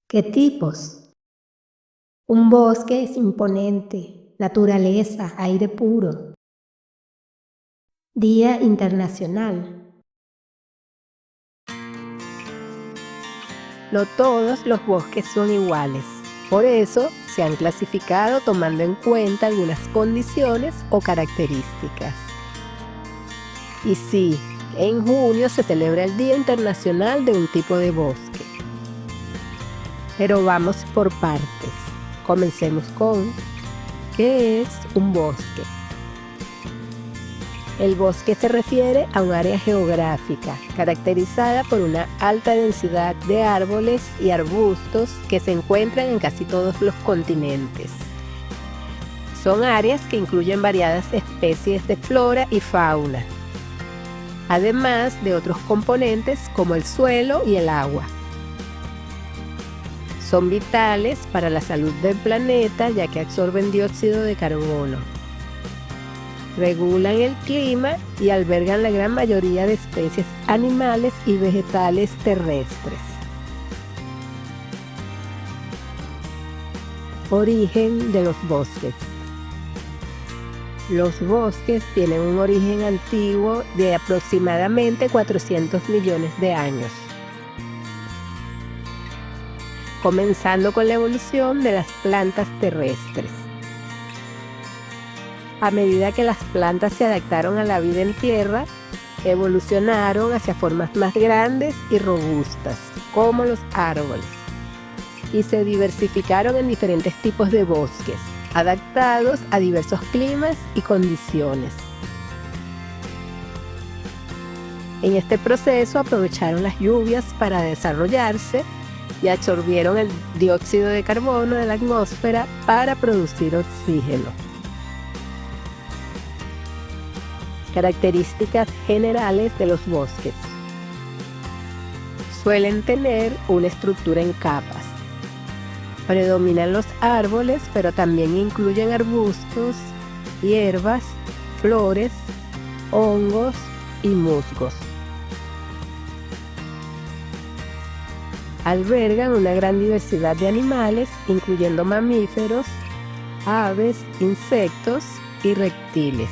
¿Qué tipos? Un bosque es imponente, naturaleza, aire puro. Día Internacional. No todos los bosques son iguales. Por eso se han clasificado tomando en cuenta algunas condiciones o características. Y sí, en junio se celebra el Día Internacional de un tipo de bosque. Pero vamos por partes. Comencemos con ¿qué es un bosque? El bosque se refiere a un área geográfica caracterizada por una alta densidad de árboles y arbustos que se encuentran en casi todos los continentes. Son áreas que incluyen variadas especies de flora y fauna, además de otros componentes como el suelo y el agua. Son vitales para la salud del planeta ya que absorben dióxido de carbono. Regulan el clima y albergan la gran mayoría de especies animales y vegetales terrestres. Origen de los bosques. Los bosques tienen un origen antiguo de aproximadamente 400 millones de años, comenzando con la evolución de las plantas terrestres. A medida que las plantas se adaptaron a la vida en tierra, evolucionaron hacia formas más grandes y robustas, como los árboles, y se diversificaron en diferentes tipos de bosques, adaptados a diversos climas y condiciones. En este proceso aprovecharon las lluvias para desarrollarse y absorbieron el dióxido de carbono de la atmósfera para producir oxígeno. Características generales de los bosques. Suelen tener una estructura en capas. Predominan los árboles, pero también incluyen arbustos, hierbas, flores, hongos y musgos. Albergan una gran diversidad de animales, incluyendo mamíferos, aves, insectos y reptiles.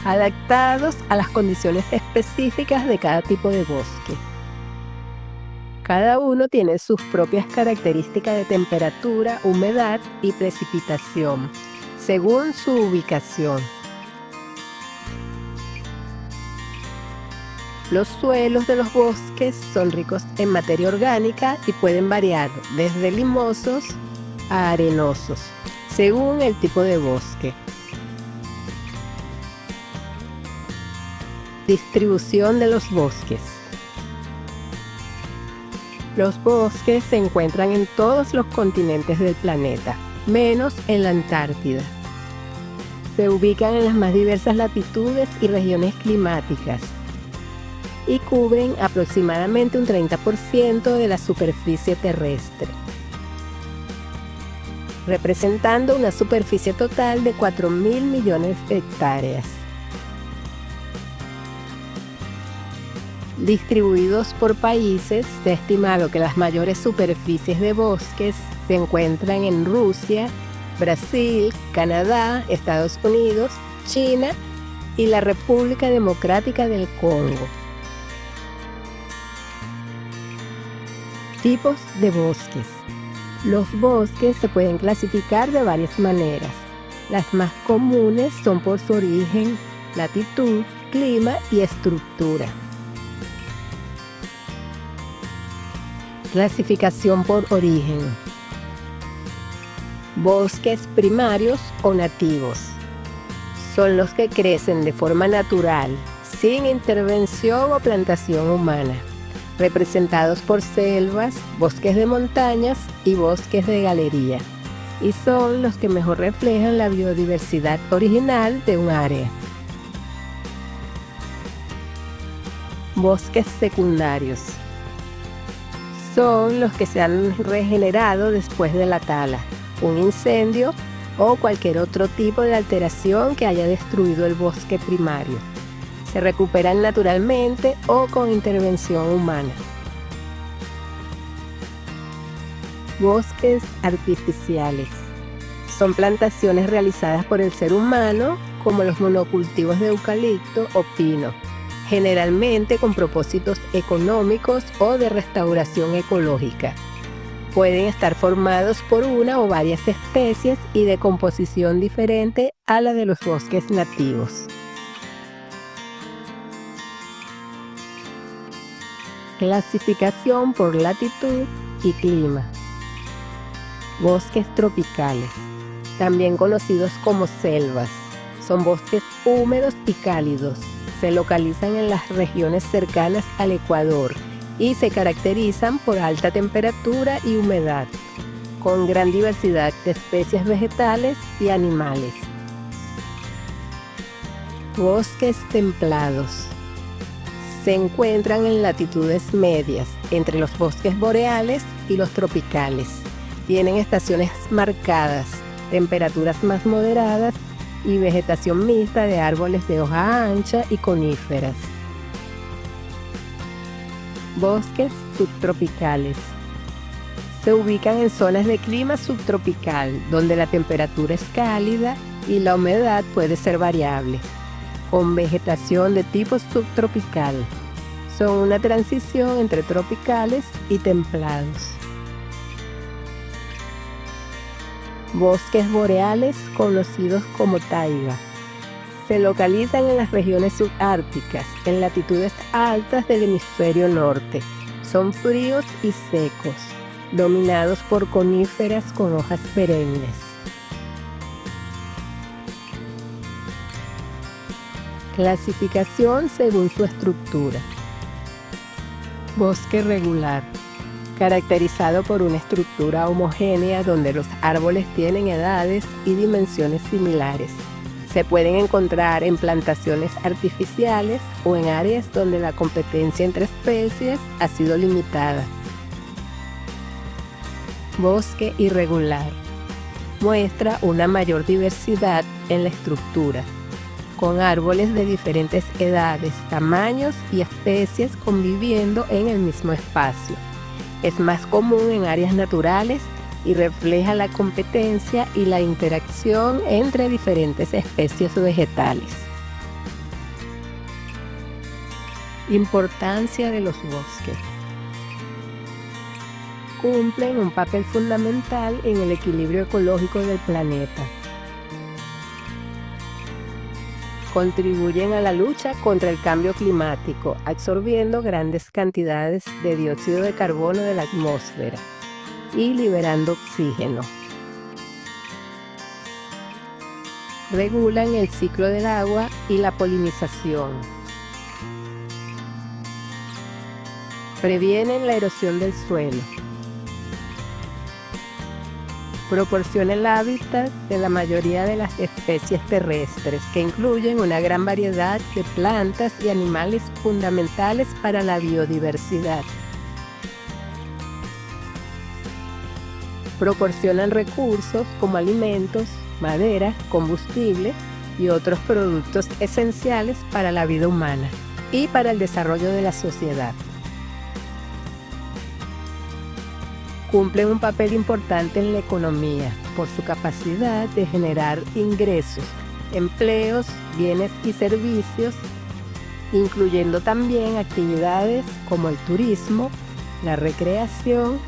Adaptados a las condiciones específicas de cada tipo de bosque. Cada uno tiene sus propias características de temperatura, humedad y precipitación, según su ubicación. Los suelos de los bosques son ricos en materia orgánica y pueden variar desde limosos a arenosos, según el tipo de bosque. Distribución de los bosques. Los bosques se encuentran en todos los continentes del planeta, menos en la Antártida. Se ubican en las más diversas latitudes y regiones climáticas y cubren aproximadamente un 30% de la superficie terrestre, representando una superficie total de 4.000 millones de hectáreas. Distribuidos por países, se ha estimado que las mayores superficies de bosques se encuentran en Rusia, Brasil, Canadá, Estados Unidos, China y la República Democrática del Congo. Tipos de bosques. Los bosques se pueden clasificar de varias maneras. Las más comunes son por su origen, latitud, clima y estructura. Clasificación por origen. Bosques primarios o nativos. Son los que crecen de forma natural, sin intervención o plantación humana, representados por selvas, bosques de montañas y bosques de galería, y son los que mejor reflejan la biodiversidad original de un área. Bosques secundarios. Son los que se han regenerado después de la tala, un incendio o cualquier otro tipo de alteración que haya destruido el bosque primario. Se recuperan naturalmente o con intervención humana. Bosques artificiales. Son plantaciones realizadas por el ser humano, como los monocultivos de eucalipto o pino, generalmente con propósitos económicos o de restauración ecológica. Pueden estar formados por una o varias especies y de composición diferente a la de los bosques nativos. Clasificación por latitud y clima. Bosques tropicales, también conocidos como selvas, son bosques húmedos y cálidos. Se localizan en las regiones cercanas al Ecuador y se caracterizan por alta temperatura y humedad, con gran diversidad de especies vegetales y animales. Bosques templados. Se encuentran en latitudes medias, entre los bosques boreales y los tropicales. Tienen estaciones marcadas, temperaturas más moderadas y vegetación mixta de árboles de hoja ancha y coníferas. Bosques subtropicales. Se ubican en zonas de clima subtropical, donde la temperatura es cálida y la humedad puede ser variable, con vegetación de tipo subtropical. Son una transición entre tropicales y templados. Bosques boreales, conocidos como taiga. Se localizan en las regiones subárticas, en latitudes altas del hemisferio norte. Son fríos y secos, dominados por coníferas con hojas perennes. Clasificación según su estructura. Bosque regular, caracterizado por una estructura homogénea donde los árboles tienen edades y dimensiones similares. Se pueden encontrar en plantaciones artificiales o en áreas donde la competencia entre especies ha sido limitada. Bosque irregular. Muestra una mayor diversidad en la estructura, con árboles de diferentes edades, tamaños y especies conviviendo en el mismo espacio. Es más común en áreas naturales y refleja la competencia y la interacción entre diferentes especies vegetales. Importancia de los bosques. Cumplen un papel fundamental en el equilibrio ecológico del planeta. Contribuyen a la lucha contra el cambio climático, absorbiendo grandes cantidades de dióxido de carbono de la atmósfera y liberando oxígeno. Regulan el ciclo del agua y la polinización. Previenen la erosión del suelo. Proporciona el hábitat de la mayoría de las especies terrestres, que incluyen una gran variedad de plantas y animales fundamentales para la biodiversidad. Proporcionan recursos como alimentos, madera, combustible y otros productos esenciales para la vida humana y para el desarrollo de la sociedad. Cumplen un papel importante en la economía por su capacidad de generar ingresos, empleos, bienes y servicios, incluyendo también actividades como el turismo, la recreación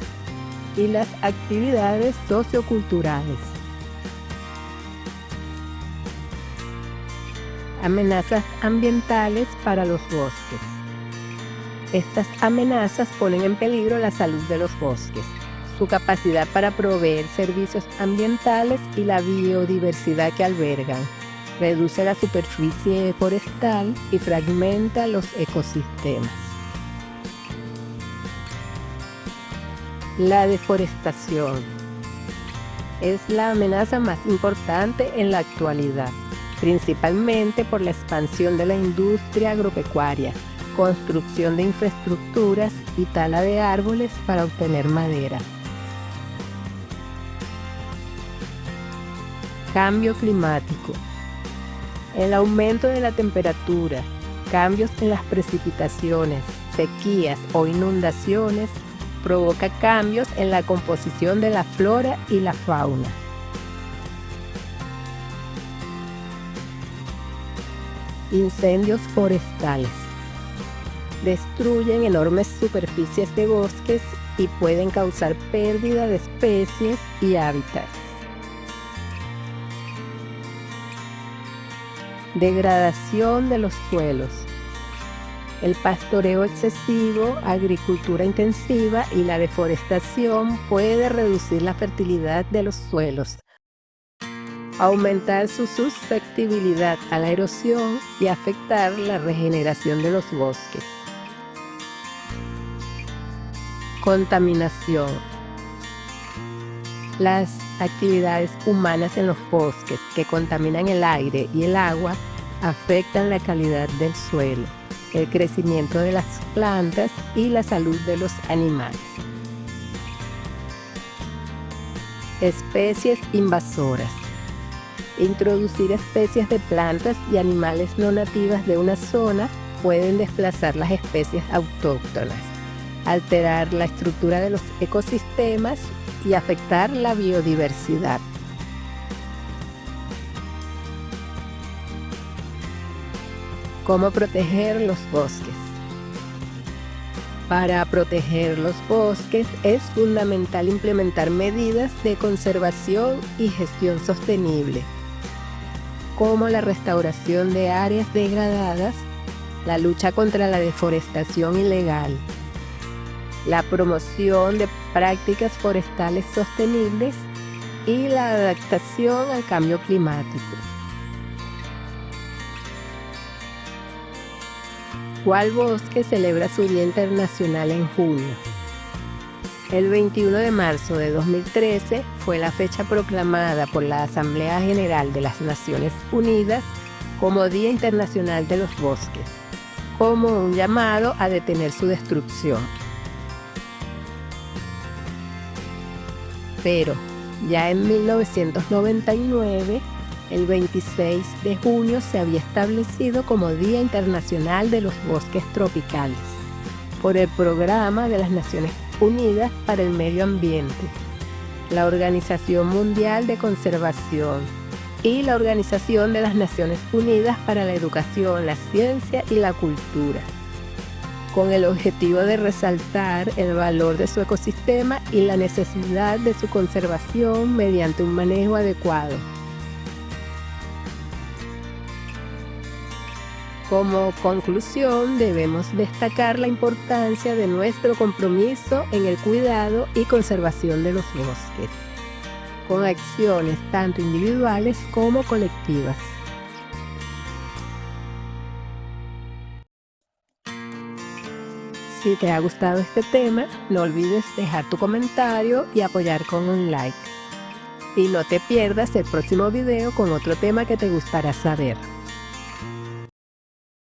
y las actividades socioculturales. Amenazas ambientales para los bosques. Estas amenazas ponen en peligro la salud de los bosques, su capacidad para proveer servicios ambientales y la biodiversidad que albergan. Reduce la superficie forestal y fragmenta los ecosistemas. La deforestación es la amenaza más importante en la actualidad, principalmente por la expansión de la industria agropecuaria, construcción de infraestructuras y tala de árboles para obtener madera. Cambio climático. El aumento de la temperatura, cambios en las precipitaciones, sequías o inundaciones provoca cambios en la composición de la flora y la fauna. Incendios forestales. Destruyen enormes superficies de bosques y pueden causar pérdida de especies y hábitats. Degradación de los suelos. El pastoreo excesivo, agricultura intensiva y la deforestación puede reducir la fertilidad de los suelos, aumentar su susceptibilidad a la erosión y afectar la regeneración de los bosques. Contaminación. Las actividades humanas en los bosques que contaminan el aire y el agua afectan la calidad del suelo, el crecimiento de las plantas y la salud de los animales. Especies invasoras. Introducir especies de plantas y animales no nativas de una zona pueden desplazar las especies autóctonas, alterar la estructura de los ecosistemas y afectar la biodiversidad. ¿Cómo proteger los bosques? Para proteger los bosques es fundamental implementar medidas de conservación y gestión sostenible, como la restauración de áreas degradadas, la lucha contra la deforestación ilegal, la promoción de prácticas forestales sostenibles y la adaptación al cambio climático. ¿Cuál bosque celebra su Día Internacional en junio? El 21 de marzo de 2013 fue la fecha proclamada por la Asamblea General de las Naciones Unidas como Día Internacional de los Bosques, como un llamado a detener su destrucción. Pero ya en 1999, el 26 de junio se había establecido como Día Internacional de los Bosques Tropicales por el Programa de las Naciones Unidas para el Medio Ambiente, la Organización Mundial de Conservación y la Organización de las Naciones Unidas para la Educación, la Ciencia y la Cultura, con el objetivo de resaltar el valor de su ecosistema y la necesidad de su conservación mediante un manejo adecuado. Como conclusión, debemos destacar la importancia de nuestro compromiso en el cuidado y conservación de los bosques, con acciones tanto individuales como colectivas. Si te ha gustado este tema, no olvides dejar tu comentario y apoyar con un like. Y no te pierdas el próximo video con otro tema que te gustará saber.